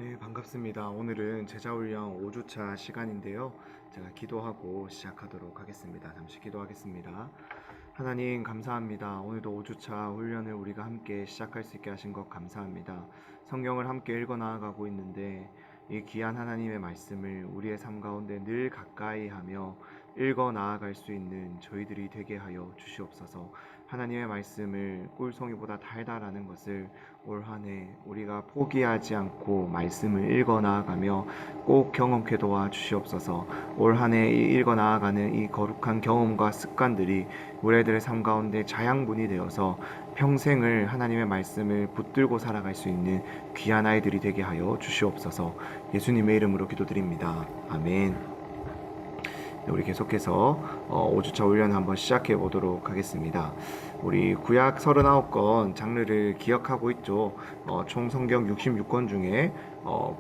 네, 반갑습니다. 오늘은 제자훈련 5주차 시간인데요. 제가 기도하고 시작하도록 하겠습니다. 잠시 기도하겠습니다. 하나님 감사합니다. 오늘도 5주차 훈련을 우리가 함께 시작할 수 있게 하신 것 감사합니다. 성경을 함께 읽어 나아가고 있는데 이 귀한 하나님의 말씀을 우리의 삶 가운데 늘 가까이 하며 읽어 나아갈 수 있는 저희들이 되게 하여 주시옵소서. 하나님의 말씀을 꿀송이보다 달달하는 것을 올 한 해 우리가 포기하지 않고 말씀을 읽어 나아가며 꼭 경험케 도와 주시옵소서. 올 한 해 읽어 나아가는 이 거룩한 경험과 습관들이 우리 애들의 삶 가운데 자양분이 되어서 평생을 하나님의 말씀을 붙들고 살아갈 수 있는 귀한 아이들이 되게 하여 주시옵소서. 예수님의 이름으로 기도드립니다. 아멘. 우리 계속해서 5주차 훈련 한번 시작해 보도록 하겠습니다. 우리 구약 39권 장르를 기억하고 있죠. 총 성경 66권 중에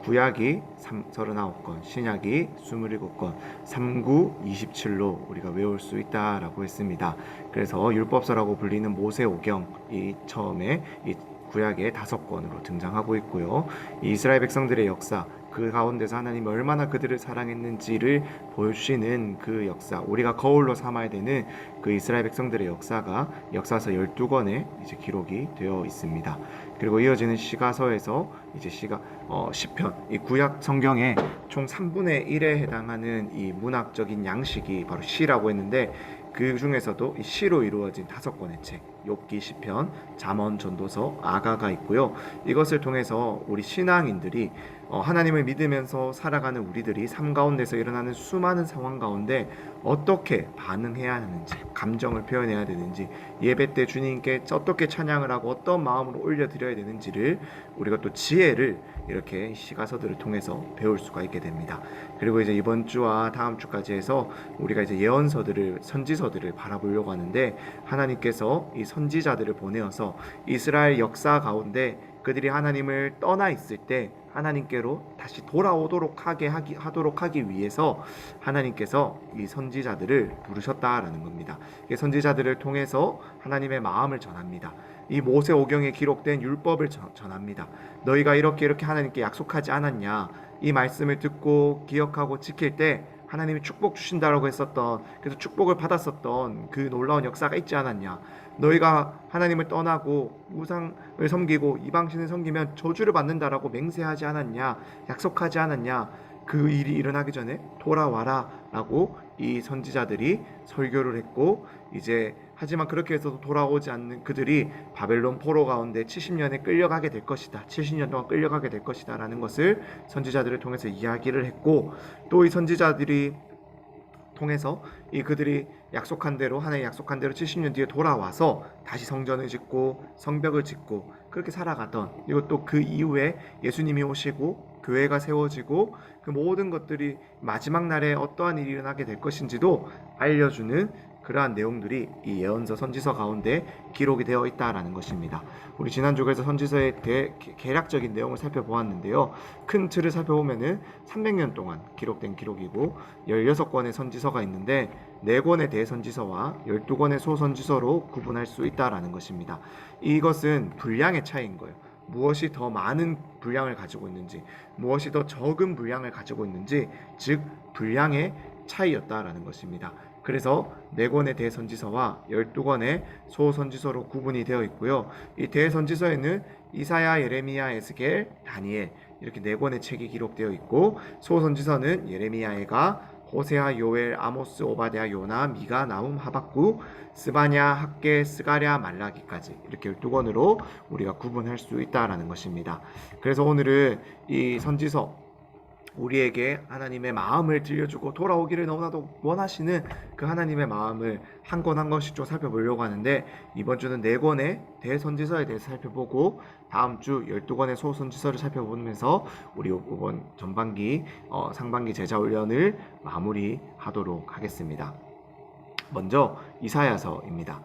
구약이 39권, 신약이 27권, 39, 27로 우리가 외울 수 있다라고 했습니다. 그래서 율법서라고 불리는 모세오경이 처음에 이 구약의 5권으로 등장하고 있고요. 이스라엘 백성들의 역사, 그 가운데서 하나님이 얼마나 그들을 사랑했는지를 보여주시는 그 역사, 우리가 거울로 삼아야 되는 그 이스라엘 백성들의 역사가 역사서 12권에 이제 기록이 되어 있습니다. 그리고 이어지는 시가서에서 이제 시편, 이 구약 성경의 총 3분의 1에 해당하는 이 문학적인 양식이 바로 시라고 했는데, 그 중에서도 이 시로 이루어진 5권의 책, 욥기, 시편, 잠언, 전도서, 아가가 있고요. 이것을 통해서 우리 신앙인들이 하나님을 믿으면서 살아가는 우리들이 삶 가운데서 일어나는 수많은 상황 가운데 어떻게 반응해야 하는지, 감정을 표현해야 되는지, 예배 때 주님께 어떻게 찬양을 하고 어떤 마음으로 올려드려야 되는지를 우리가 또 지혜를 이렇게 시가서들을 통해서 배울 수가 있게 됩니다. 그리고 이제 이번 주와 다음 주까지 해서 우리가 이제 예언서들을, 선지서들을 바라보려고 하는데, 하나님께서 이 선지자들을 보내어서 이스라엘 역사 가운데 그들이 하나님을 떠나 있을 때 하나님께로 다시 돌아오도록 하도록 하기 위해서 하나님께서 이 선지자들을 부르셨다라는 겁니다. 이 선지자들을 통해서 하나님의 마음을 전합니다. 이 모세오경에 기록된 율법을 전합니다. 너희가 이렇게 하나님께 약속하지 않았냐? 이 말씀을 듣고 기억하고 지킬 때 하나님이 축복 주신다라고 했었던, 그래서 축복을 받았었던 그 놀라운 역사가 있지 않았냐? 너희가 하나님을 떠나고 우상을 섬기고 이방신을 섬기면 저주를 받는다라고 맹세하지 않았냐? 약속하지 않았냐? 그 일이 일어나기 전에 돌아와라 라고 이 선지자들이 설교를 했고, 이제 하지만 그렇게 해서도 돌아오지 않는 그들이 바벨론 포로 가운데 70년에 끌려가게 될 것이다, 70년 동안 끌려가게 될 것이다 라는 것을 선지자들을 통해서 이야기를 했고, 또 이 선지자들이 통해서 이 그들이 약속한 대로, 하나님 약속한 대로 70년 뒤에 돌아와서 다시 성전을 짓고 성벽을 짓고 그렇게 살아가던, 그리고 또 그 이후에 예수님이 오시고 교회가 세워지고 그 모든 것들이 마지막 날에 어떠한 일이 일어나게 될 것인지도 알려주는 그러한 내용들이 이 예언서, 선지서 가운데 기록이 되어 있다라는 것입니다. 우리 지난주에서 선지서의 개략적인 내용을 살펴보았는데요. 큰 틀을 살펴보면은 300년 동안 기록된 기록이고 16권의 선지서가 있는데 4권의 대선지서와 12권의 소선지서로 구분할 수 있다라는 것입니다. 이것은 분량의 차이인 거예요. 무엇이 더 많은 분량을 가지고 있는지, 무엇이 더 적은 분량을 가지고 있는지, 즉 분량의 차이였다라는 것입니다. 그래서 4권의 대선지서와 12권의 소선지서로 구분이 되어 있고요. 이 대선지서에는 이사야, 예레미야, 에스겔, 다니엘 이렇게 4권의 책이 기록되어 있고, 소선지서는 예레미야가 호세아, 요엘, 아모스, 오바댜, 요나, 미가, 나훔, 하박국, 스바냐, 학개, 스가랴, 말라기까지 이렇게 12권으로 우리가 구분할 수 있다라는 것입니다. 그래서 오늘은 이 선지서, 우리에게 하나님의 마음을 들려주고 돌아오기를 너무나도 원하시는 그 하나님의 마음을 한 권 한 권씩 좀 살펴보려고 하는데, 이번 주는 4권의 대선지서에 대해서 살펴보고 다음 주 12권의 소선지서를 살펴보면서 우리 이번 전반기 상반기 제자훈련을 마무리하도록 하겠습니다. 먼저 이사야서입니다.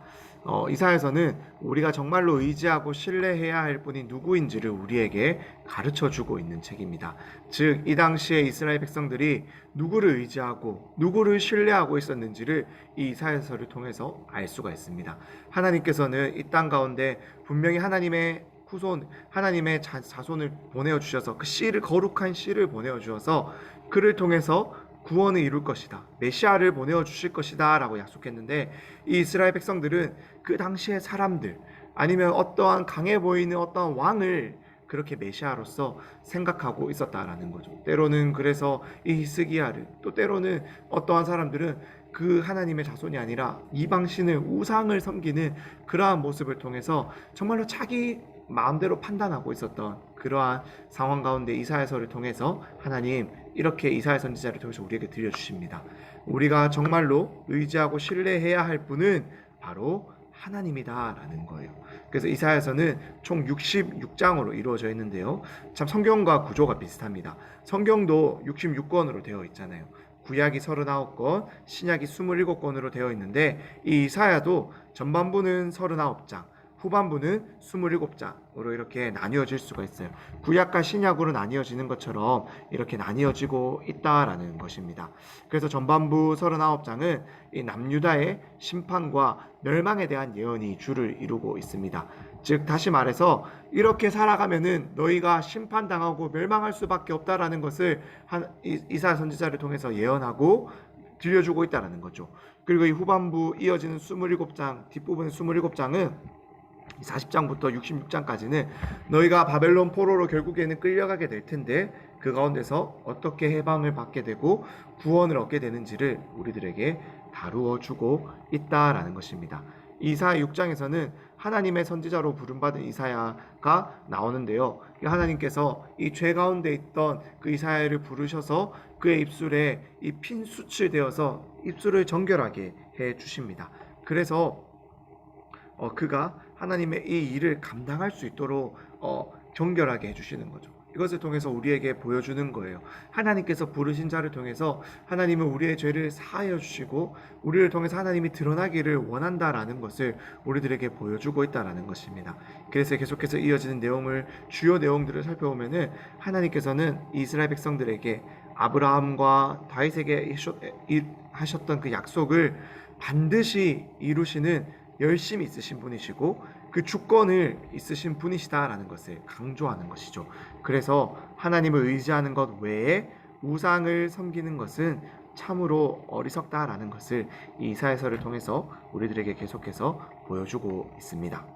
이사야서는 우리가 정말로 의지하고 신뢰해야 할 분이 누구인지를 우리에게 가르쳐주고 있는 책입니다. 즉, 이 당시에 이스라엘 백성들이 누구를 의지하고 누구를 신뢰하고 있었는지를 이 이사야서를 통해서 알 수가 있습니다. 하나님께서는 이 땅 가운데 분명히 하나님의 후손 하나님의 자손을 보내어 주셔서 그 씨를 거룩한 씨를 보내어 주어서 그를 통해서 구원을 이룰 것이다. 메시아를 보내어 주실 것이다 라고 약속했는데 이 이스라엘 백성들은 그 당시의 사람들 아니면 어떠한 강해 보이는 어떠한 왕을 그렇게 메시아로서 생각하고 있었다라는 거죠. 때로는 그래서 이 히스기야를 또 때로는 어떠한 사람들은 그 하나님의 자손이 아니라 이방신을 우상을 섬기는 그러한 모습을 통해서 정말로 자기 마음대로 판단하고 있었던 그러한 상황 가운데 이사야서를 통해서 하나님 이렇게 이사야 선지자를 통해서 우리에게 들려주십니다. 우리가 정말로 의지하고 신뢰해야 할 분은 바로 하나님이다라는 거예요. 그래서 이사야서는 총 66장으로 이루어져 있는데요. 참 성경과 구조가 비슷합니다. 성경도 66권으로 되어 있잖아요. 구약이 39권, 신약이 27권으로 되어 있는데 이 이사야도 전반부는 39장, 후반부는 27장으로 이렇게 나뉘어질 수가 있어요. 구약과 신약으로 나뉘어지는 것처럼 이렇게 나뉘어지고 있다라는 것입니다. 그래서 전반부 39장은 이 남유다의 심판과 멸망에 대한 예언이 주를 이루고 있습니다. 즉 다시 말해서 이렇게 살아가면은 너희가 심판당하고 멸망할 수밖에 없다라는 것을 이사야 선지자를 통해서 예언하고 들려주고 있다라는 거죠. 그리고 이 후반부 이어지는 27장, 뒷부분 27장은 40장부터 66장까지는 너희가 바벨론 포로로 결국에는 끌려가게 될 텐데 그 가운데서 어떻게 해방을 받게 되고 구원을 얻게 되는지를 우리들에게 다루어 주고 있다라는 것입니다. 이사야 6장에서는 하나님의 선지자로 부름받은 이사야가 나오는데요. 하나님께서 이 죄 가운데 있던 그 이사야를 부르셔서 그의 입술에 이 핀 숯을 대어서 입술을 정결하게 해 주십니다. 그래서 그가 하나님의 이 일을 감당할 수 있도록 정결하게 해주시는 거죠. 이것을 통해서 우리에게 보여주는 거예요. 하나님께서 부르신 자를 통해서 하나님은 우리의 죄를 사하여 주시고 우리를 통해서 하나님이 드러나기를 원한다라는 것을 우리들에게 보여주고 있다라는 것입니다. 그래서 계속해서 이어지는 내용을 주요 내용들을 살펴보면은 하나님께서는 이스라엘 백성들에게 아브라함과 다윗에게 하셨던 그 약속을 반드시 이루시는 열심히 있으신 분이시고 그 주권을 있으신 분이시다라는 것을 강조하는 것이죠. 그래서 하나님을 의지하는 것 외에 우상을 섬기는 것은 참으로 어리석다라는 것을 이 이사야서를 통해서 우리들에게 계속해서 보여주고 있습니다.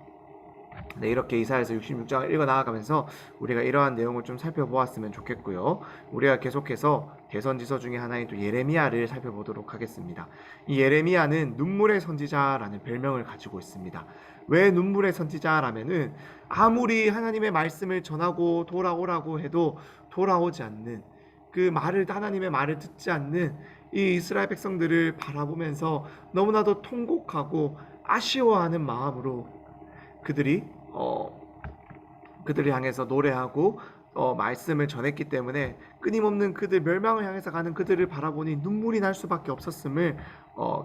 네, 이렇게 이사야서 66장을 읽어 나아가면서 우리가 이러한 내용을 좀 살펴보았으면 좋겠고요. 우리가 계속해서 대선지서 중에 하나인 또 예레미야를 살펴보도록 하겠습니다. 이 예레미야는 눈물의 선지자라는 별명을 가지고 있습니다. 왜 눈물의 선지자라면은 아무리 하나님의 말씀을 전하고 돌아오라고 해도 돌아오지 않는 그 말을 하나님의 말을 듣지 않는 이 이스라엘 백성들을 바라보면서 너무나도 통곡하고 아쉬워하는 마음으로 그들이 향해서 노래하고 말씀을 전했기 때문에 끊임없는 그들 멸망을 향해서 가는 그들을 바라보니 눈물이 날 수밖에 없었음을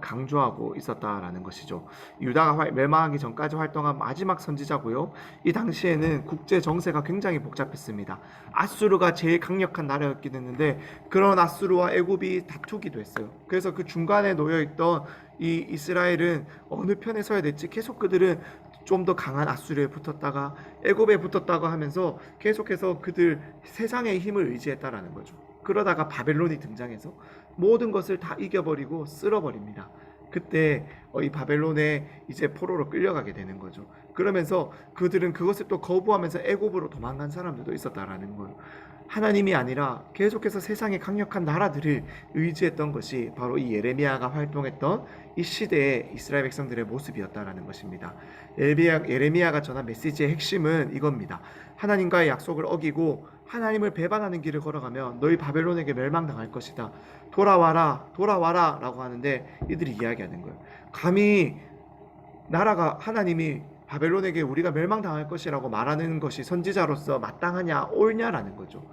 강조하고 있었다라는 것이죠. 유다가 멸망하기 전까지 활동한 마지막 선지자고요. 이 당시에는 국제 정세가 굉장히 복잡했습니다. 아수르가 제일 강력한 나라였긴 했는데 그런 아수르와 애굽이 다투기도 했어요. 그래서 그 중간에 놓여 있던 이 이스라엘은 어느 편에 서야 될지 계속 그들은 좀 더 강한 아수르에 붙었다가 애굽에 붙었다가 하면서 계속해서 그들 세상의 힘을 의지했다라는 거죠. 그러다가 바벨론이 등장해서 모든 것을 다 이겨버리고 쓸어버립니다. 그때 이 바벨론에 이제 포로로 끌려가게 되는 거죠. 그러면서 그들은 그것을 또 거부하면서 애굽으로 도망간 사람들도 있었다라는 거예요. 하나님이 아니라 계속해서 세상의 강력한 나라들을 의지했던 것이 바로 이 예레미야가 활동했던 이 시대의 이스라엘 백성들의 모습이었다라는 것입니다. 예레미야가 전한 메시지의 핵심은 이겁니다. 하나님과의 약속을 어기고 하나님을 배반하는 길을 걸어가면 너희 바벨론에게 멸망당할 것이다. 돌아와라, 돌아와라 라고 하는데 이들이 이야기하는 거예요. 감히 나라가 하나님이 바벨론에게 우리가 멸망당할 것이라고 말하는 것이 선지자로서 마땅하냐 옳냐라는 거죠.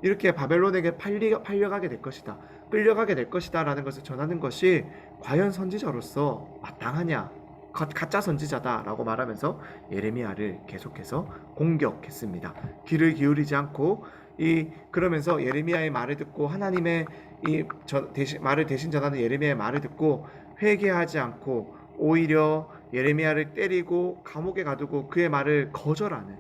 이렇게 바벨론에게 팔려가게 될 것이다, 끌려가게 될 것이다 라는 것을 전하는 것이 과연 선지자로서 마땅하냐, 가짜 선지자다 라고 말하면서 예레미야를 계속해서 공격했습니다. 귀를 기울이지 않고 그러면서 예레미야의 말을 듣고 하나님의 말을 대신 전하는 예레미야의 말을 듣고 회개하지 않고 오히려 예레미야를 때리고 감옥에 가두고 그의 말을 거절하는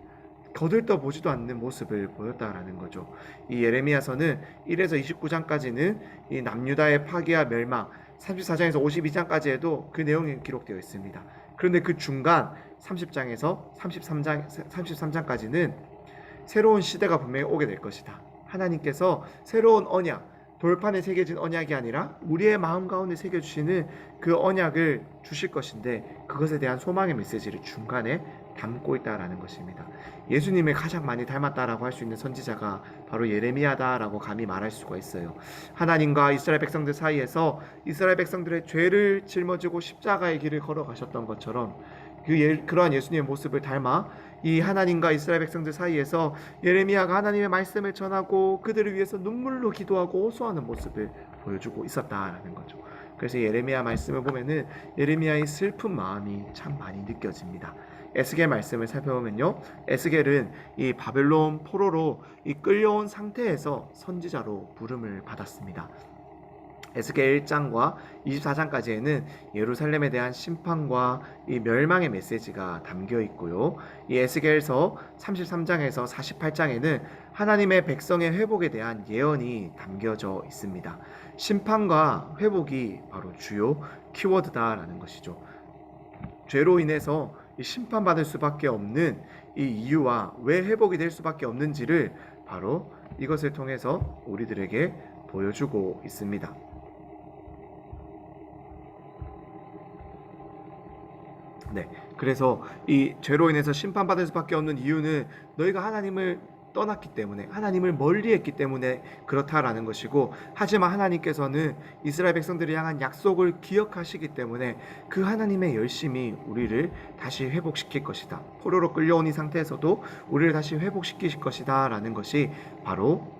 거들떠 보지도 않는 모습을 보였다라는 거죠. 이 예레미야서는 1에서 29장까지는 이 남유다의 파괴와 멸망, 34장에서 52장까지에도 그 내용이 기록되어 있습니다. 그런데 그 중간 30장에서 33장까지는 새로운 시대가 분명히 오게 될 것이다. 하나님께서 새로운 언약, 돌판에 새겨진 언약이 아니라 우리의 마음 가운데 새겨주시는 그 언약을 주실 것인데, 그것에 대한 소망의 메시지를 중간에 담고 있다라는 것입니다. 예수님을 가장 많이 닮았다라고 할 수 있는 선지자가 바로 예레미야다라고 감히 말할 수가 있어요. 하나님과 이스라엘 백성들 사이에서 이스라엘 백성들의 죄를 짊어지고 십자가의 길을 걸어가셨던 것처럼 그러한 예수님의 모습을 닮아 이 하나님과 이스라엘 백성들 사이에서 예레미야가 하나님의 말씀을 전하고 그들을 위해서 눈물로 기도하고 호소하는 모습을 보여주고 있었다라는 거죠. 그래서 예레미야 말씀을 보면은 예레미야의 슬픈 마음이 참 많이 느껴집니다. 에스겔 말씀을 살펴보면요, 에스겔은 이 바벨론 포로로 이 끌려온 상태에서 선지자로 부름을 받았습니다. 에스겔 1장과 24장까지에는 예루살렘에 대한 심판과 이 멸망의 메시지가 담겨 있고요. 이 에스겔서 33장에서 48장에는 하나님의 백성의 회복에 대한 예언이 담겨져 있습니다. 심판과 회복이 바로 주요 키워드다라는 것이죠. 죄로 인해서 심판받을 수밖에 없는 이 이유와 왜 회복이 될 수밖에 없는지를 바로 이것을 통해서 우리들에게 보여주고 있습니다. 네, 그래서 이 죄로 인해서 심판받을 수밖에 없는 이유는 너희가 하나님을 떠났기 때문에, 하나님을 멀리했기 때문에 그렇다라는 것이고, 하지만 하나님께서는 이스라엘 백성들을 향한 약속을 기억하시기 때문에 그 하나님의 열심이 우리를 다시 회복시킬 것이다. 포로로 끌려온 이 상태에서도 우리를 다시 회복시키실 것이다 라는 것이 바로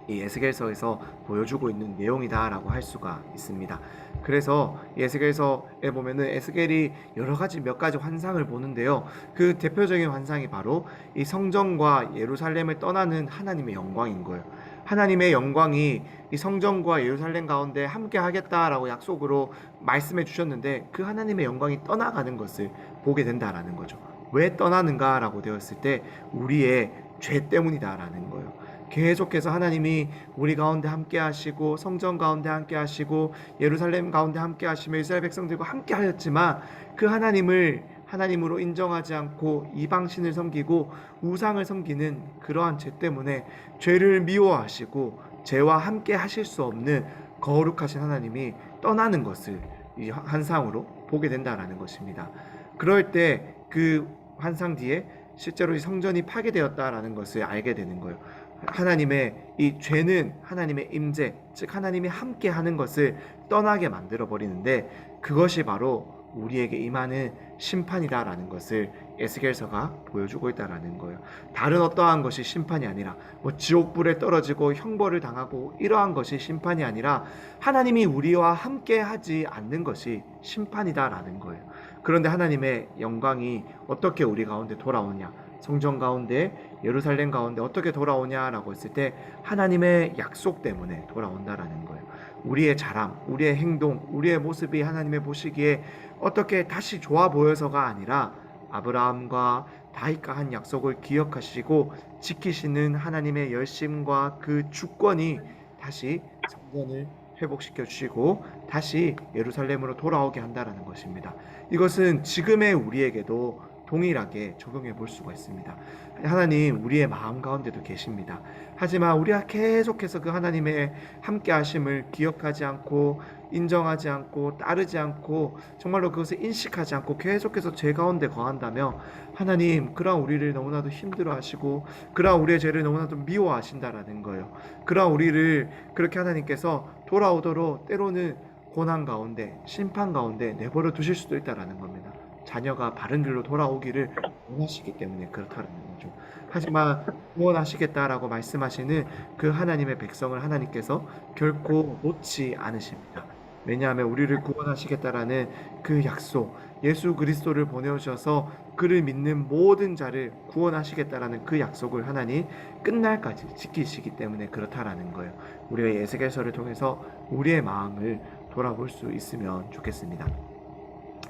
이 에스겔서에서 보여주고 있는 내용이다라고 할 수가 있습니다. 그래서 에스겔서에 보면은 에스겔이 여러 가지 몇 가지 환상을 보는데요. 그 대표적인 환상이 바로 이 성전과 예루살렘을 떠나는 하나님의 영광인 거예요. 하나님의 영광이 이 성전과 예루살렘 가운데 함께 하겠다라고 약속으로 말씀해 주셨는데, 그 하나님의 영광이 떠나가는 것을 보게 된다라는 거죠. 왜 떠나는가라고 되었을 때 우리의 죄 때문이다라는 거예요. 계속해서 하나님이 우리 가운데 함께 하시고 성전 가운데 함께 하시고 예루살렘 가운데 함께 하시며 이스라엘 백성들과 함께 하였지만, 그 하나님을 하나님으로 인정하지 않고 이방신을 섬기고 우상을 섬기는 그러한 죄 때문에 죄를 미워하시고 죄와 함께 하실 수 없는 거룩하신 하나님이 떠나는 것을 이 환상으로 보게 된다라는 것입니다. 그럴 때 그 환상 뒤에 실제로 이 성전이 파괴되었다라는 것을 알게 되는 거예요. 하나님의 이 죄는 하나님의 임재, 즉 하나님이 함께 하는 것을 떠나게 만들어 버리는데, 그것이 바로 우리에게 임하는 심판이다라는 것을 에스겔서가 보여주고 있다라는 거예요. 다른 어떠한 것이 심판이 아니라 뭐 지옥불에 떨어지고 형벌을 당하고 이러한 것이 심판이 아니라 하나님이 우리와 함께 하지 않는 것이 심판이다라는 거예요. 그런데 하나님의 영광이 어떻게 우리 가운데 돌아오냐, 성전 가운데 예루살렘 가운데 어떻게 돌아오냐라고 했을 때 하나님의 약속 때문에 돌아온다라는 거예요. 우리의 자랑, 우리의 행동, 우리의 모습이 하나님의 보시기에 어떻게 다시 좋아 보여서가 아니라 아브라함과 다윗과 한 약속을 기억하시고 지키시는 하나님의 열심과 그 주권이 다시 성전을 회복시켜 주시고 다시 예루살렘으로 돌아오게 한다라는 것입니다. 이것은 지금의 우리에게도 동일하게 적용해 볼 수가 있습니다. 하나님 우리의 마음 가운데도 계십니다. 하지만 우리가 계속해서 그 하나님의 함께 하심을 기억하지 않고 인정하지 않고 따르지 않고 정말로 그것을 인식하지 않고 계속해서 죄 가운데 거한다면 하나님 그러한 우리를 너무나도 힘들어 하시고 그러한 우리의 죄를 너무나도 미워하신다라는 거예요. 그러한 우리를 그렇게 하나님께서 돌아오도록 때로는 고난 가운데 심판 가운데 내버려 두실 수도 있다라는 겁니다. 자녀가 바른 길로 돌아오기를 원하시기 때문에 그렇다는 거죠. 하지만 구원하시겠다라고 말씀하시는 그 하나님의 백성을 하나님께서 결코 놓지 않으십니다. 왜냐하면 우리를 구원하시겠다라는 그 약속, 예수 그리스도를 보내오셔서 그를 믿는 모든 자를 구원하시겠다라는 그 약속을 하나님 끝날까지 지키시기 때문에 그렇다라는 거예요. 우리가 에스겔서를 통해서 우리의 마음을 돌아볼 수 있으면 좋겠습니다.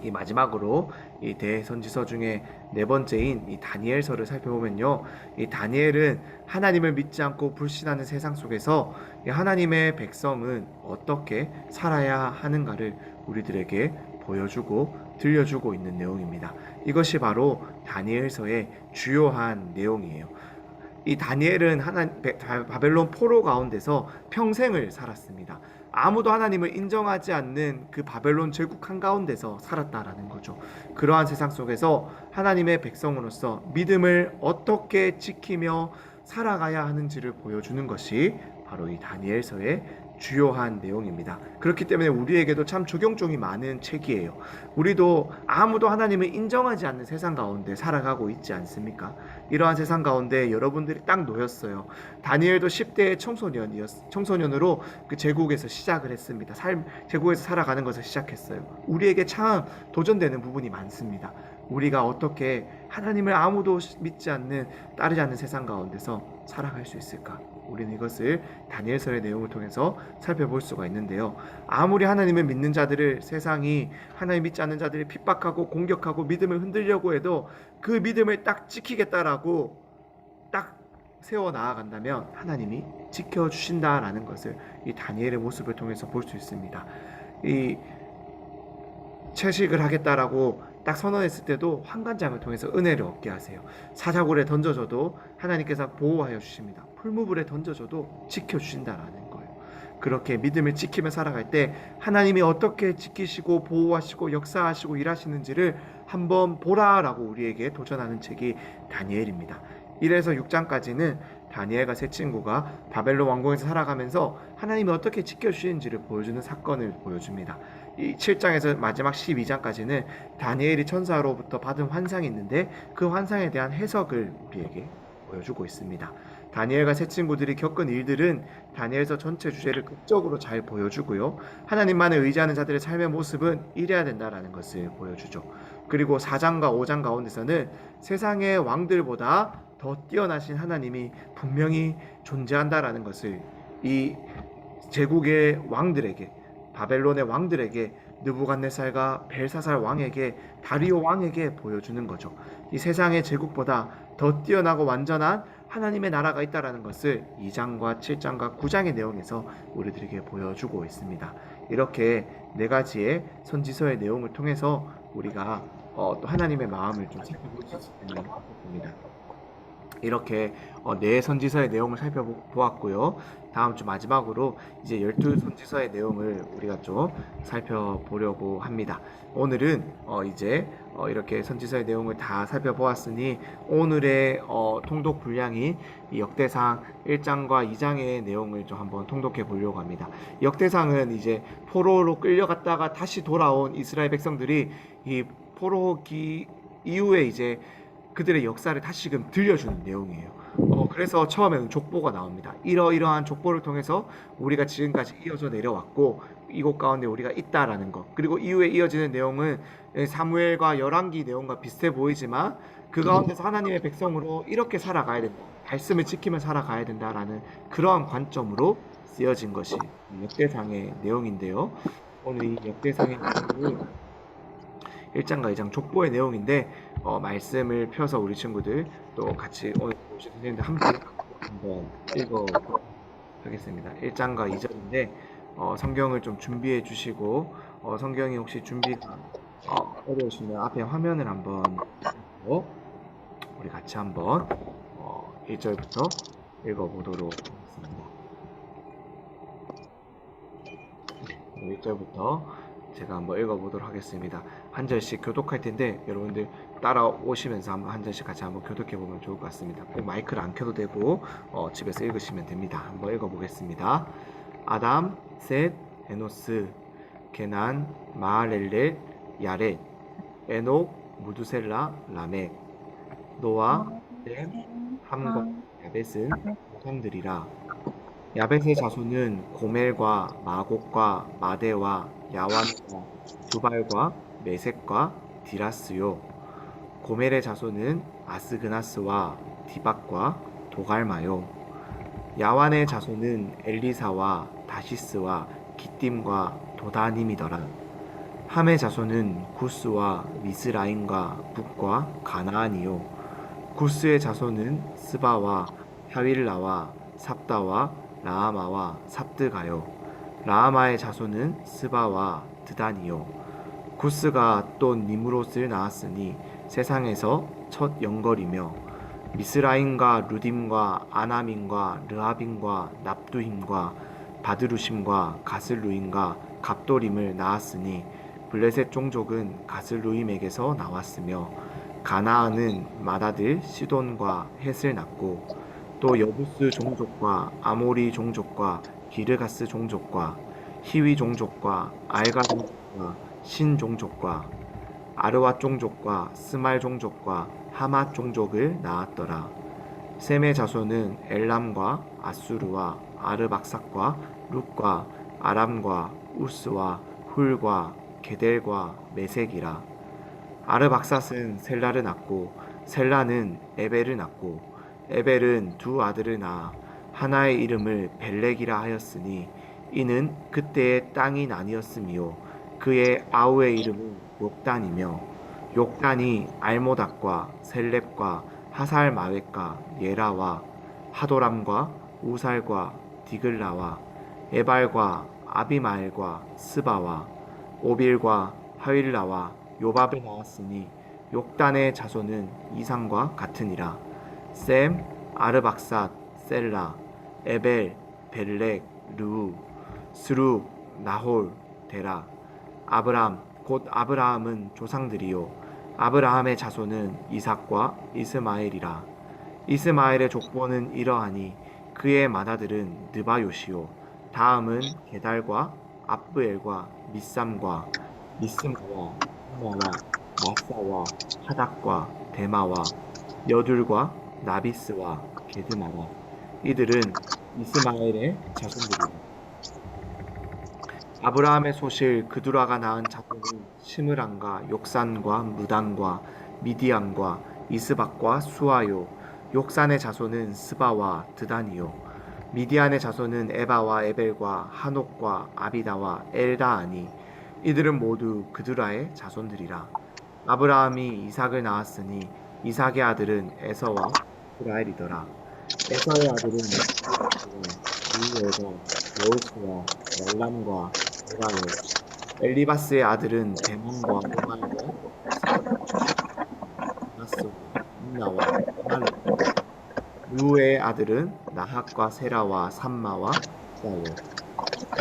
이 마지막으로 이 대선지서 중에 네 번째인 이 다니엘서를 살펴보면요, 이 다니엘은 하나님을 믿지 않고 불신하는 세상 속에서 이 하나님의 백성은 어떻게 살아야 하는가를 우리들에게 보여주고 들려주고 있는 내용입니다. 이것이 바로 다니엘서의 주요한 내용이에요. 이 다니엘은 바벨론 포로 가운데서 평생을 살았습니다. 아무도 하나님을 인정하지 않는 그 바벨론 제국 한가운데서 살았다라는 거죠. 그러한 세상 속에서 하나님의 백성으로서 믿음을 어떻게 지키며 살아가야 하는지를 보여주는 것이 바로 이 다니엘서의 주요한 내용입니다. 그렇기 때문에 우리에게도 참 적용점이 많은 책이에요. 우리도 아무도 하나님을 인정하지 않는 세상 가운데 살아가고 있지 않습니까? 이러한 세상 가운데 여러분들이 딱 놓였어요. 다니엘도 10대의 청소년으로 그 제국에서 시작을 했습니다. 제국에서 살아가는 것을 시작했어요. 우리에게 참 도전되는 부분이 많습니다. 우리가 어떻게 하나님을 아무도 믿지 않는, 따르지 않는 세상 가운데서 살아갈 수 있을까? 우리는 이것을 다니엘서의 내용을 통해서 살펴볼 수가 있는데요. 아무리 하나님을 믿는 자들을 세상이, 하나님 믿지 않는 자들이 핍박하고 공격하고 믿음을 흔들려고 해도 그 믿음을 딱 지키겠다라고 딱 세워 나아간다면 하나님이 지켜주신다라는 것을 이 다니엘의 모습을 통해서 볼 수 있습니다. 이 채식을 하겠다라고 딱 선언했을 때도 환관장을 통해서 은혜를 얻게 하세요. 사자굴에 던져줘도 하나님께서 보호하여 주십니다. 풀무불에 던져줘도 지켜주신다라는 거예요. 그렇게 믿음을 지키며 살아갈 때 하나님이 어떻게 지키시고 보호하시고 역사하시고 일하시는지를 한번 보라라고 우리에게 도전하는 책이 다니엘입니다. 1에서 6장까지는 다니엘과 세 친구가 바벨론 왕궁에서 살아가면서 하나님이 어떻게 지켜주시는지를 보여주는 사건을 보여줍니다. 이 7장에서 마지막 12장까지는 다니엘이 천사로부터 받은 환상이 있는데 그 환상에 대한 해석을 우리에게 보여주고 있습니다. 다니엘과 세 친구들이 겪은 일들은 다니엘서 전체 주제를 극적으로 잘 보여주고요. 하나님만을 의지하는 자들의 삶의 모습은 이래야 된다라는 것을 보여주죠. 그리고 4장과 5장 가운데서는 세상의 왕들보다 더 뛰어나신 하나님이 분명히 존재한다라는 것을 이 제국의 왕들에게, 바벨론의 왕들에게, 느부갓네살과 벨사살 왕에게, 다리오 왕에게 보여주는 거죠. 이 세상의 제국보다 더 뛰어나고 완전한 하나님의 나라가 있다라는 것을 2장과 7장과 9장의 내용에서 우리들에게 보여주고 있습니다. 이렇게 네 가지의 선지서의 내용을 통해서 우리가 또 하나님의 마음을 좀 살펴볼 수 있는 것 같습니다. 이렇게 네 선지서의 내용을 살펴보았고요. 다음 주 마지막으로 이제 12선지서의 내용을 우리가 좀 살펴보려고 합니다. 오늘은 이제 이렇게 선지서의 내용을 다 살펴보았으니 오늘의 통독 분량이 역대상 1장과 2장의 내용을 좀 한번 통독해 보려고 합니다. 역대상은 이제 포로로 끌려갔다가 다시 돌아온 이스라엘 백성들이 이 포로기 이후에 이제 그들의 역사를 다시금 들려주는 내용이에요. 그래서 처음에는 족보가 나옵니다. 이러이러한 족보를 통해서 우리가 지금까지 이어져 내려왔고 이곳 가운데 우리가 있다라는 것, 그리고 이후에 이어지는 내용은 사무엘과 열왕기 내용과 비슷해 보이지만 그 가운데서 하나님의 백성으로 이렇게 살아가야 된다, 말씀을 지키며 살아가야 된다라는 그러한 관점으로 쓰여진 것이 역대상의 내용인데요. 오늘 이 역대상의 내용은 1장과 2장 족보의 내용인데 말씀을 펴서 우리 친구들 또 같이 오늘 선생님들 함께 한번 읽어 하겠습니다. 1장과 2절인데 성경을 좀 준비해 주시고 성경이 혹시 준비가 어려우시면 앞에 화면을 한번 보고 우리 같이 한번 1절부터 읽어보도록 하겠습니다. 1절부터 제가 한번 읽어보도록 하겠습니다. 한 절씩 교독할 텐데 여러분들 따라오시면서 한번 한 절씩 같이 한번 교독해 보면 좋을 것 같습니다. 꼭 마이크를 안 켜도 되고 집에서 읽으시면 됩니다. 한번 읽어보겠습니다. 아담, 셋, 에노스, 게난, 마할렐렛, 야렛, 에녹, 무두셀라, 라멕, 노아, 셈, 함과 야벳은 형들이라. 야벳의 자손은 고멜과 마곡과 마대와 야완과 두발과 메섹과 디라스요. 고멜의 자손은 아스그나스와 디박과 도갈마요. 야완의 자손은 엘리사와 다시스와 기띔과 도다님이더라. 함의 자손은 구스와 미스라임과 북과 가나안이요. 구스의 자손은 스바와 하윌라와 삽다와 라하마와 삽드가요. 라하마의 자손은 스바와 드단이요. 구스가 또 니므롯을 낳았으니 세상에서 첫 영걸이며 미스라임과 루딤과 아남임과 르하빔과 납두힘과 바드루심과 가슬루임과 갑도림을 낳았으니 블레셋 종족은 가슬루임에게서 나왔으며 가나안은 맏아들 시돈과 헷을 낳고 또 여부스 종족과 아모리 종족과 기르가스 종족과 히위 종족과 알가 종족과 신 종족과 아르와 종족과 스말 종족과 하맛 종족을 낳았더라. 셈의 자손은 엘람과 아수르와 아르박삭과 룻과 아람과 우스와 훌과 게델과 메색이라. 아르박삿은 셀라를 낳고 셀라는 에벨을 낳고 에벨은 두 아들을 낳아 하나의 이름을 벨렉이라 하였으니 이는 그때의 땅이 나뉘었으며 그의 아우의 이름은 욕단이며 욕단이 알모닥과 셀렙과 하살마웻과 예라와 하도람과 우살과 디글라와 에발과 아비마엘과 스바와 오빌과 하윌라와 요밥을 낳았으니 욕단의 자손은 이상과 같으니라. 셈, 아르박삿, 셀라, 에벨, 벨렉, 르우, 스룹, 나홀, 데라. 아브람 곧 아브라함은 조상들이요 아브라함의 자손은 이삭과 이스마엘이라. 이스마엘의 족보는 이러하니 그의 맏아들은 느바요시요 다음은 게달과 압브엘과 미삼과 미스마와 하마와 마사와 하닥과 데마와 여둘과 나비스와 게드마라. 이들은 이스마엘의 자손들이라. 아브라함의 소실 그두라가 낳은 자손은 시므란과 욕산과 무단과 미디안과 이스박과 수아요. 욕산의 자손은 스바와 드단이요. 미디안의 자손은 에바와 에벨과 한옥과 아비다와 엘다아니. 이들은 모두 그두라의 자손들이라. 아브라함이 이삭을 낳았으니 이삭의 아들은 에서와 이스라엘이더라. 에서의 아들은 이에서 여우스와 열람과 에라요. 엘리바스의 아들은 데몬과 호말과 나스와 임나와 말라. 루의 아들은 나학과 세라와 삼마와 사요.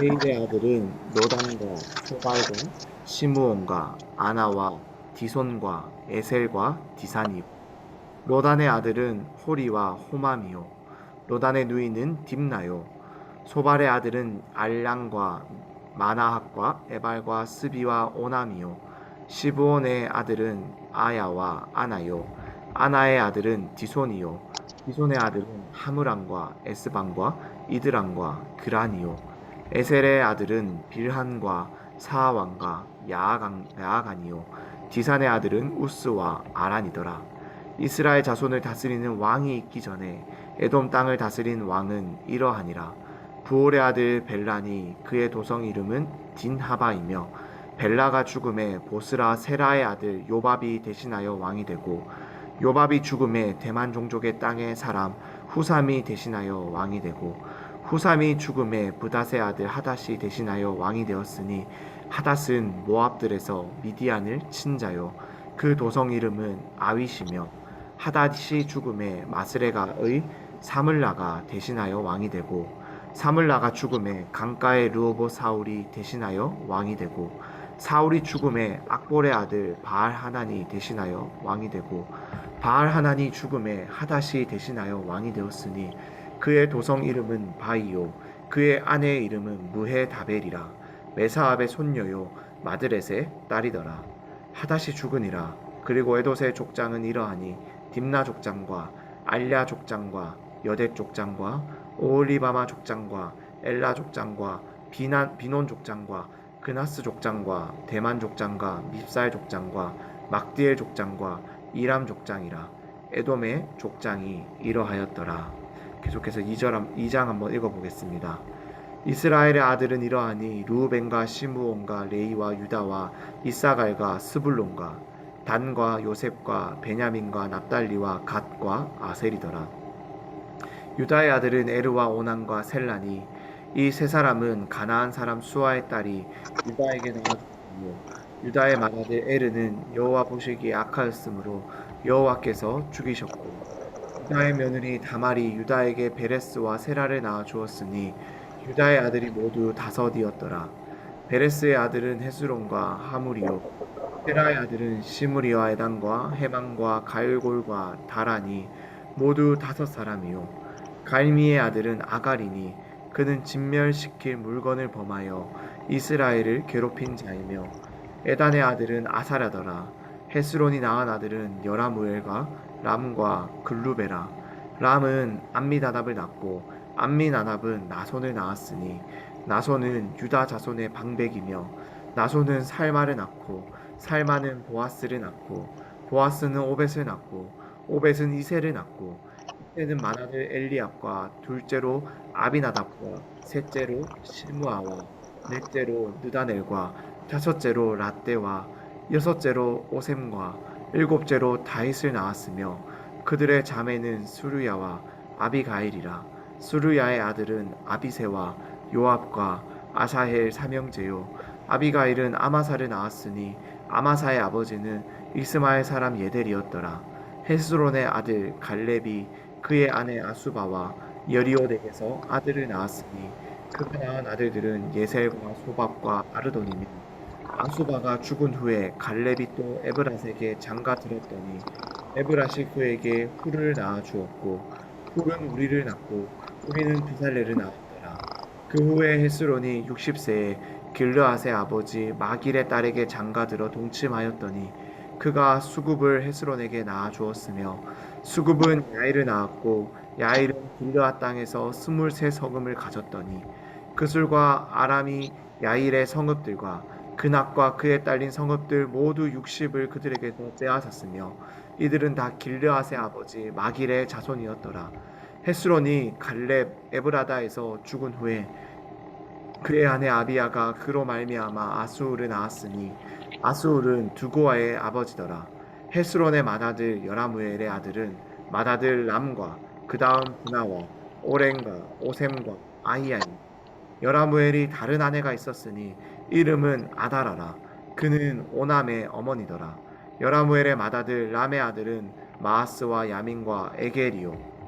헤일의 아들은 로단과 소발과 시므온과 아나와 디손과 에셀과 디산이요. 로단의 아들은 호리와 호맘이요. 로단의 누이는 딥나요. 소발의 아들은 알랑과 마나학과 에발과 스비와 오남이요. 시브온의 아들은 아야와 아나요. 아나의 아들은 디손이요. 디손의 아들은 하므람과 에스방과 이드람과 그란이요. 에셀의 아들은 빌한과 사왕과 야아간이요. 디산의 아들은 우스와 아란이더라. 이스라엘 자손을 다스리는 왕이 있기 전에 에돔 땅을 다스린 왕은 이러하니라. 부올의 아들 벨란이 그의 도성 이름은 딘하바이며 벨라가 죽음에 보스라 세라의 아들 요밥이 대신하여 왕이 되고 요밥이 죽음에 대만 종족의 땅의 사람 후삼이 대신하여 왕이 되고 후삼이 죽음에 브닷의 아들 하닷이 대신하여 왕이 되었으니 하닷은 모압들에서 미디안을 친 자요 그 도성 이름은 아윗이며 하닷이 죽음에 마스레가의 사물라가 대신하여 왕이 되고 사물라가 죽음에 강가의 르호보 사울이 대신하여 왕이 되고 사울이 죽음에 악볼의 아들 바알 하난이 대신하여 왕이 되고 바알 하난이 죽음에 하닷이 대신하여 왕이 되었으니 그의 도성 이름은 바이요 그의 아내의 이름은 무헤다벨이라. 메사압의 손녀요 마드렛의 딸이더라. 하닷이 죽으니라. 그리고 에돛의 족장은 이러하니 딥나 족장과 알랴 족장과 여댓 족장과 오홀리바마 족장과 엘라 족장과 비논 족장과 그나스 족장과 대만 족장과 밉살 족장과 막디엘 족장과 이람 족장이라. 에돔의 족장이 이러하였더라. 계속해서 2장 한번 읽어보겠습니다. 이스라엘의 아들은 이러하니 루벤과 시므온과 레이와 유다와 이사갈과 스불론과 단과 요셉과 베냐민과 납달리와 갓과 아셀이더라. 유다의 아들은 에르와 오난과 셀라니 이 세 사람은 가나안 사람 수아의 딸이 유다에게 낳았으며 유다의 맏아들 에르는 여호와 보시기에 악하였으므로 여호와께서 죽이셨고 유다의 며느리 다말이 유다에게 베레스와 세라를 낳아 주었으니 유다의 아들이 모두 다섯이었더라. 베레스의 아들은 헤스론과 하물이요 세라의 아들은 시므리와 에단과 헤만과 갈골과 다라니 모두 다섯 사람이요 갈미의 아들은 아가리니 그는 진멸시킬 물건을 범하여 이스라엘을 괴롭힌 자이며 에단의 아들은 아사라더라. 헤스론이 낳은 아들은 여라무엘과 람과 글루베라. 람은 암미나답을 낳고 암미나답은 나손을 낳았으니 나손은 유다 자손의 방백이며 나손은 살마를 낳고 살마는 보아스를 낳고 보아스는 오벳을 낳고 오벳은 이세를 낳고 이세는 맏아들 엘리압과 둘째로 아비나답과 셋째로 실무아와 넷째로 느다넬과 다섯째로 라떼와 여섯째로 오셈과 일곱째로 다윗을 낳았으며 그들의 자매는 수르야와 아비가일이라. 수르야의 아들은 아비새와 요압과 아사헬 삼형제요 아비가일은 아마사를 낳았으니 아마사의 아버지는 이스마엘 사람 예델이었더라. 헤스론의 아들 갈렙이 그의 아내 아수바와 여리오덱에서 아들을 낳았으니 그가 낳은 아들들은 예셀과 소밥과 아르돈이며 아수바가 죽은 후에 갈렙이 또 에브라스에게 장가 들었더니 에브라시 그에게 훌을 낳아 주었고 훌은 우리를 낳고 우리는 비살레를 낳았더라. 그 후에 헤스론이 60세에 길르앗의 아버지 마길의 딸에게 장가 들어 동침하였더니 그가 수굽을 헤스론에게 낳아 주었으며 수굽은 야일을 낳았고 야일은 길르앗 땅에서 23 성읍을 가졌더니 그술과 아람이 야일의 성읍들과 그낙과 그에 딸린 성읍들 모두 60을 그들에게서 빼앗았으며 이들은 다 길르앗의 아버지 마길의 자손이었더라. 헤스론이 갈렙 에브라다에서 죽은 후에 그의 아내 아비야가 그로 말미암아 아수울을 낳았으니 아수울은 두고아의 아버지더라. 헤스론의 맏아들 여라무엘의 아들은 맏아들 람과 그 다음 분하와 오렌과 오셈과 아히야니 여라무엘이 다른 아내가 있었으니 이름은 아다라라. 그는 오남의 어머니더라. 여라무엘의 맏아들 람의 아들은 마하스와 야민과 에겔이요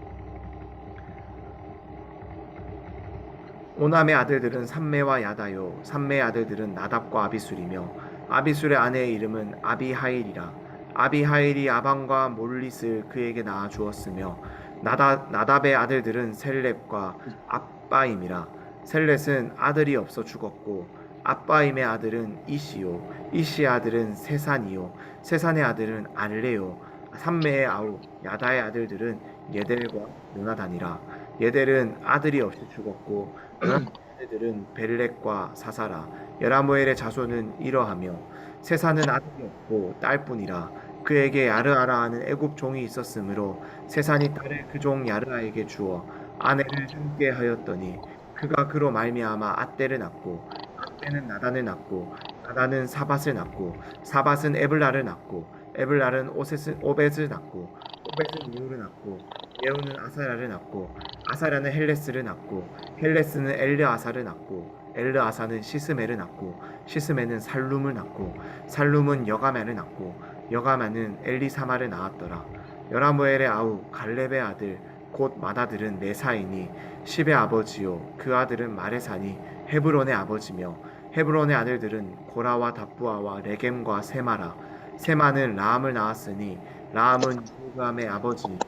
오남의 아들들은 삼매와 야다요 삼매의 아들들은 나답과 아비술이며 아비술의 아내의 이름은 아비하일이라. 아비하일이 아방과 몰릿을 그에게 낳아 주었으며 나답의 아들들은 셀렙과 압바임이라. 셀렛은 아들이 없어 죽었고 압바임의 아들은 이시요 이시의 아들은 세산이요 세산의 아들은 알레요 삼매의 아우 야다의 아들들은 예델과 요나단이라. 예델은 아들이 없이 죽었고 요나단의 아들들은 벨렉과 사사라. 여라무엘의 자손은 이러하며 세산은 아들이 없고 딸뿐이라. 그에게 야르아라 하는 애굽 종이 있었으므로 세산이 딸을 그 종 야르아에게 주어 아내를 함께 하였더니 그가 그로 말미암아 앗대를 낳고 앗대는 나단을 낳고 나단은 사밧을 낳고 사밧은 에블라를 낳고 에블라는 오벳을 낳고 오벳은 예후를 낳고 예후는 아사라를 낳고 아사라는 헬레스를 낳고 헬레스는 엘르아사를 낳고 엘르아사는 시스메를 낳고 시스메는 살룸을 낳고 살룸은 여가메를 낳고 여가메는 엘리사마를 낳았더라. 여라무엘의 아우 갈렙의 아들 곧 맏아들은 메사이니 십의 아버지요 그 아들은 마레사니 헤브론의 아버지며 헤브론의 아들들은 고라와 답부아와 레겜과 세마라. 세마는 라함을 낳았으니 라함은 유감의 아버지이며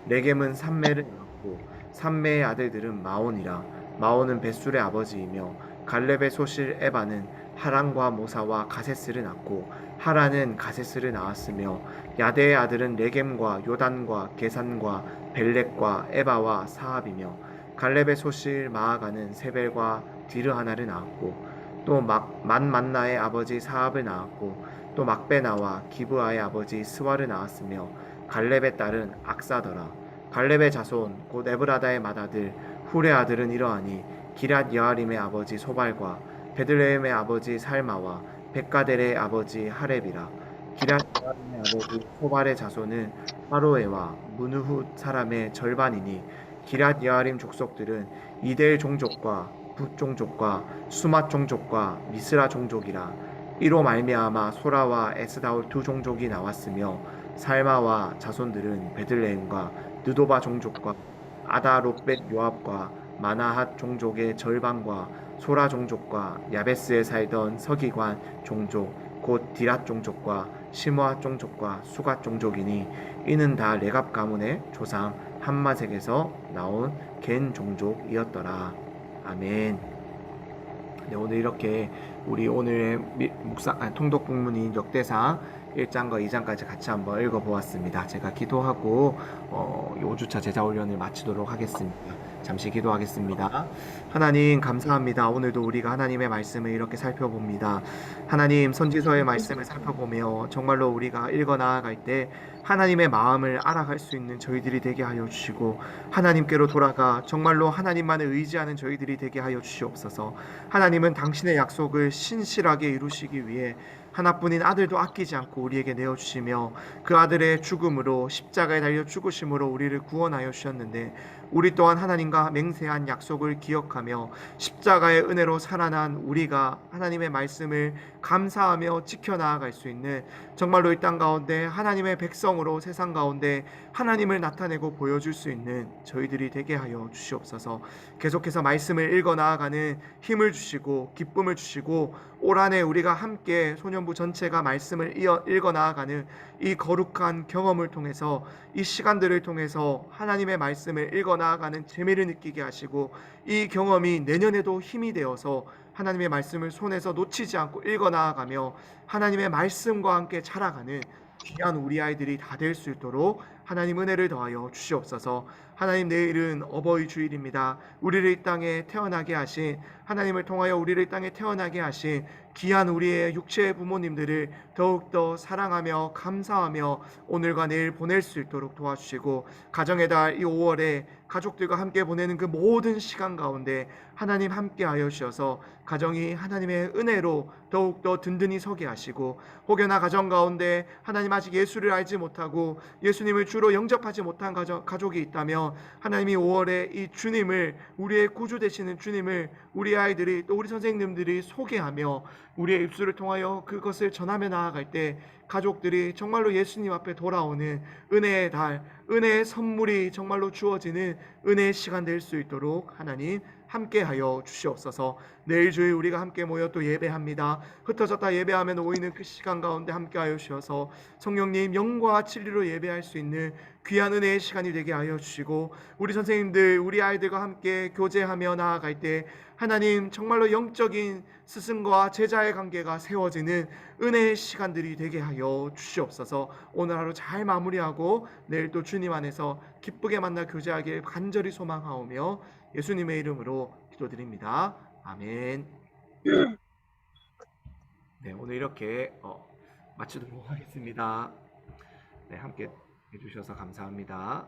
레겜은 삼매를 낳았고 삼매의 아들들은 마온이라. 마온은 벳술의 아버지이며 갈렙의 소실 에바는 하란과 모사와 가세스를 낳고 하란은 가세스를 낳았으며 야데의 아들은 레겜과 요단과 게산과 벨렉과 에바와 사합이며 갈렙의 소실 마아가는 세벨과 디르하나를 낳았고 또 만만나의 아버지 사합을 낳았고 또 막베나와 기브아의 아버지 스와를 낳았으며 갈렙의 딸은 악사더라. 갈렙의 자손 곧 에브라다의 맏아들 훌의 아들은 이러하니 기랏 여아림의 아버지 소발과 베들레헴의 아버지 살마와 백가델의 아버지 하렙이라. 기랏 여아림의 아버지 소발의 자손은 하로에와 문후훗 사람의 절반이니 기랏 여아림 족속들은 이델 종족과 붓 종족과 수맛 종족과 미스라 종족이라. 이로 말미암아 소라와 에스다올 두 종족이 나왔으며 살마와 자손들은 베들레헴과 느도바 종족과 아다롯벳 요압과 마나핫 종족의 절반과 소라 종족과 야베스에 살던 서기관 종족 곧 디랏 종족과 시므아 종족과 수갓 종족이니 이는 다 레갑 가문의 조상 함마색에서 나온 겐 종족이었더라. 아멘. 네, 오늘 이렇게 우리 오늘의 통독 본문인 역대상 1장과 2장까지 같이 한번 읽어보았습니다. 제가 기도하고 5주차 제자훈련을 마치도록 하겠습니다. 잠시 기도하겠습니다. 하나님 감사합니다. 오늘도 우리가 하나님의 말씀을 이렇게 살펴봅니다. 하나님 선지서의 말씀을 살펴보며 정말로 우리가 읽어 나아갈 때 하나님의 마음을 알아갈 수 있는 저희들이 되게 하여 주시고 하나님께로 돌아가 정말로 하나님만을 의지하는 저희들이 되게 하여 주시옵소서. 하나님은 당신의 약속을 신실하게 이루시기 위해 하나뿐인 아들도 아끼지 않고 우리에게 내어주시며 그 아들의 죽음으로 십자가에 달려 죽으심으로 우리를 구원하여 주셨는데 우리 또한 하나님과 맹세한 약속을 기억하며 십자가의 은혜로 살아난 우리가 하나님의 말씀을 감사하며 지켜나아갈 수 있는 정말로 이 땅 가운데 하나님의 백성으로 세상 가운데 하나님을 나타내고 보여줄 수 있는 저희들이 되게 하여 주시옵소서. 계속해서 말씀을 읽어 나아가는 힘을 주시고 기쁨을 주시고 올 한해 우리가 함께 소년부 전체가 말씀을 읽어 나아가는 이 거룩한 경험을 통해서 이 시간들을 통해서 하나님의 말씀을 읽어 나아가는 재미를 느끼게 하시고 이 경험이 내년에도 힘이 되어서 하나님의 말씀을 손에서 놓치지 않고 읽어 나아가며 하나님의 말씀과 함께 자라가는 귀한 우리 아이들이 다 될 수 있도록 하나님 은혜를 더하여 주시옵소서. 하나님 내일은 어버이 주일입니다. 우리를 이 땅에 태어나게 하신 하나님을 통하여 우리를 이 땅에 태어나게 하신 귀한 우리의 육체의 부모님들을 더욱더 사랑하며 감사하며 오늘과 내일 보낼 수 있도록 도와주시고 가정의 달 이 5월에 가족들과 함께 보내는 그 모든 시간 가운데 하나님 함께하여 주셔서 가정이 하나님의 은혜로 더욱더 든든히 서게 하시고 혹여나 가정 가운데 하나님 아직 예수를 알지 못하고 예수님을 주로 영접하지 못한 가족이 있다면 하나님이 5월에 이 주님을 우리의 구주 되시는 주님을 우리 아이들이 또 우리 선생님들이 소개하며 우리의 입술을 통하여 그것을 전하며 나아갈 때 가족들이 정말로 예수님 앞에 돌아오는 은혜의 달, 은혜의 선물이 정말로 주어지는 은혜의 시간 될 수 있도록 하나님 함께하여 주시옵소서. 내일 주일 우리가 함께 모여 또 예배합니다. 흩어졌다 예배하며 놓이는 그 시간 가운데 함께하여 주셔서 성령님 영과 진리로 예배할 수 있는 귀한 은혜의 시간이 되게 하여 주시고 우리 선생님들 우리 아이들과 함께 교제하며 나아갈 때 하나님 정말로 영적인 스승과 제자의 관계가 세워지는 은혜의 시간들이 되게 하여 주시옵소서. 오늘 하루 잘 마무리하고 내일 또 주님 안에서 기쁘게 만나 교제하길 간절히 소망하오며 예수님의 이름으로 기도드립니다. 아멘. 네, 오늘 이렇게 마치도록 하겠습니다. 네, 함께 해주셔서 감사합니다.